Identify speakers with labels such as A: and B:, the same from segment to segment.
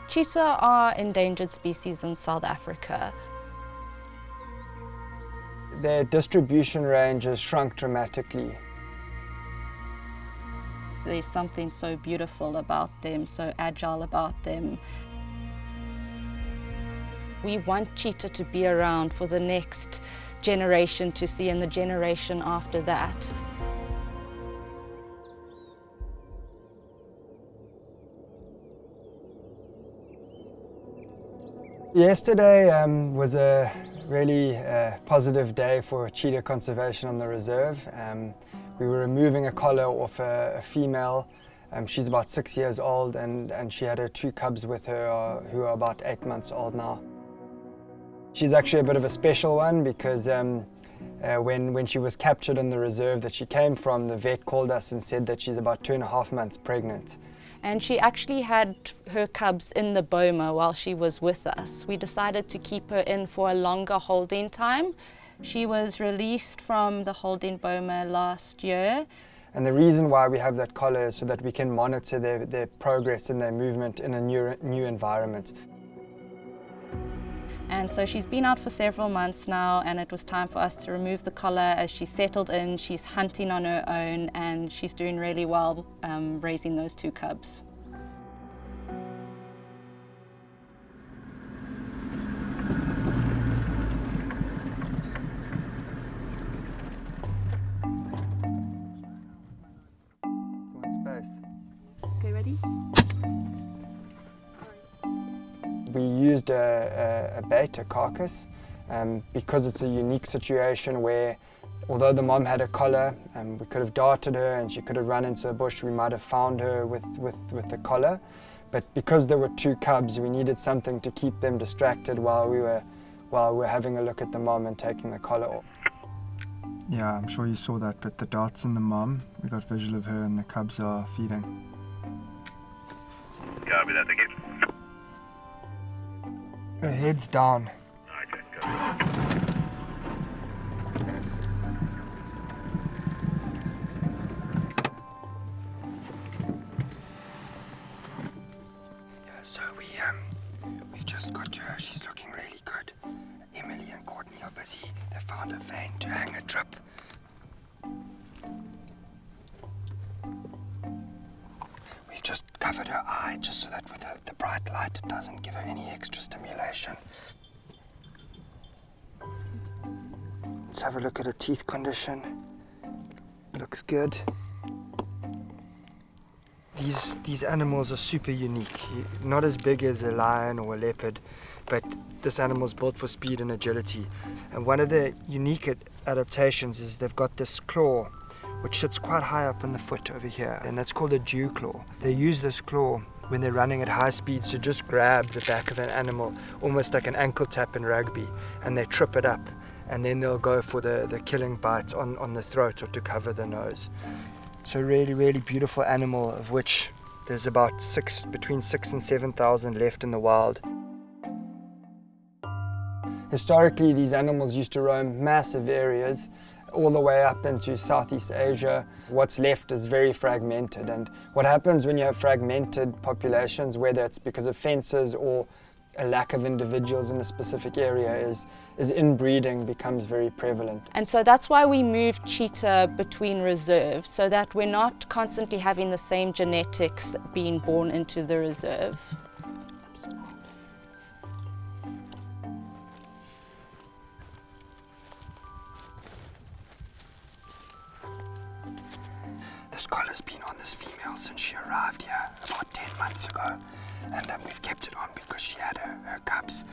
A: Cheetah are endangered species in South Africa.
B: Their distribution range has shrunk dramatically.
A: There's something so beautiful about them, so agile about them. We want cheetah to be around for the next generation to see and the generation after that.
B: Yesterday was a really positive day for cheetah conservation on the reserve. We were removing a collar off a female. She's about 6 years old and she had her 2 cubs with her who are about 8 months old now. She's actually a bit of a special one because when she was captured in the reserve that she came from, the vet called us and said that she's about 2.5 months pregnant.
A: And she actually had her cubs in the boma while she was with us. We decided to keep her in for a longer holding time. She was released from the holding boma last year.
B: And the reason why we have that collar is so that we can monitor their progress and their movement in a new environment.
A: And so she's been out for several months now, and it was time for us to remove the collar as she settled in. She's hunting on her own and she's doing really well raising those 2 cubs. Okay, ready?
B: We used a bait, a carcass, because it's a unique situation where, although the mom had a collar, we could have darted her and she could have run into a bush. We might have found her with the collar, but because there were 2 cubs, we needed something to keep them distracted while we were having a look at the mom and taking the collar off. Yeah, I'm sure you saw that, but the dart's in the mom. We got visual of her and the cubs are feeding.
C: Copy that, thank you.
B: Her head's down.
C: Okay, go.
B: So we've just got to her. She's looking really good. Emily and Courtney are busy. They found a vein to hang a drip. We've just covered her eye just so that with the bright light it doesn't give her any extra stimulation. Let's have a look at her teeth condition. Looks good. These animals are super unique. Not as big as a lion or a leopard, but this animal's built for speed and agility. And one of the unique adaptations is they've got this claw, which sits quite high up in the foot over here, and that's called a dew claw. They use this claw when they're running at high speeds to just grab the back of an animal, almost like an ankle tap in rugby, and they trip it up, and then they'll go for the killing bite on the throat or to cover the nose. So really, really beautiful animal, of which there's about between 6,000 and 7,000 left in the wild. Historically, these animals used to roam massive areas, all the way up into Southeast Asia. What's left is very fragmented, and what happens when you have fragmented populations, whether it's because of fences or a lack of individuals in a specific area, is inbreeding becomes very prevalent.
A: And so that's why we moved cheetah between reserves, so that we're not constantly having the same genetics being born into the reserve.
B: This collar's been on this female since she arrived here about 10 months ago, and we've kept it on because she had her cubs.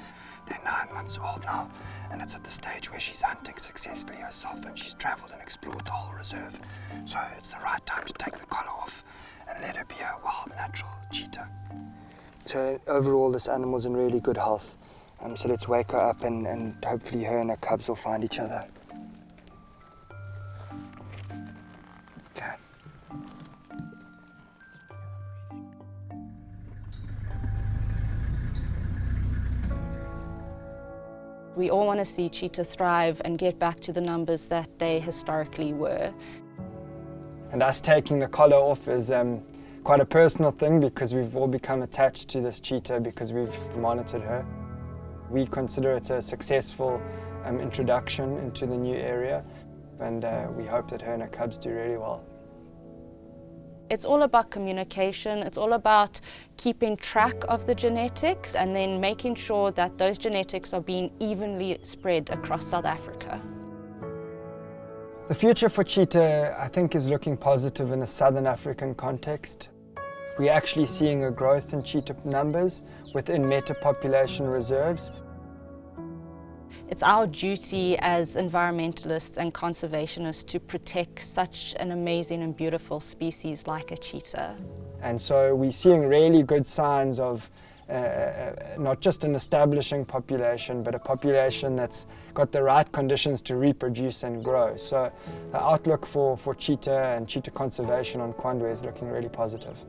B: They're 9 months old now, and it's at the stage where she's hunting successfully herself, and she's travelled and explored the whole reserve. So it's the right time to take the collar off and let her be a wild, natural cheetah. So overall, this animal's in really good health. So let's wake her up and hopefully her and her cubs will find each other. Okay.
A: We all want to see cheetah thrive and get back to the numbers that they historically were.
B: And us taking the collar off is quite a personal thing because we've all become attached to this cheetah because we've monitored her. We consider it a successful introduction into the new area, and we hope that her and her cubs do really well.
A: It's all about communication, it's all about keeping track of the genetics and then making sure that those genetics are being evenly spread across South Africa.
B: The future for cheetah, I think, is looking positive in a Southern African context. We're actually seeing a growth in cheetah numbers within meta-population reserves.
A: It's our duty as environmentalists and conservationists to protect such an amazing and beautiful species like a cheetah.
B: And so we're seeing really good signs of not just an establishing population, but a population that's got the right conditions to reproduce and grow. So the outlook for cheetah and cheetah conservation on Kwandwe is looking really positive.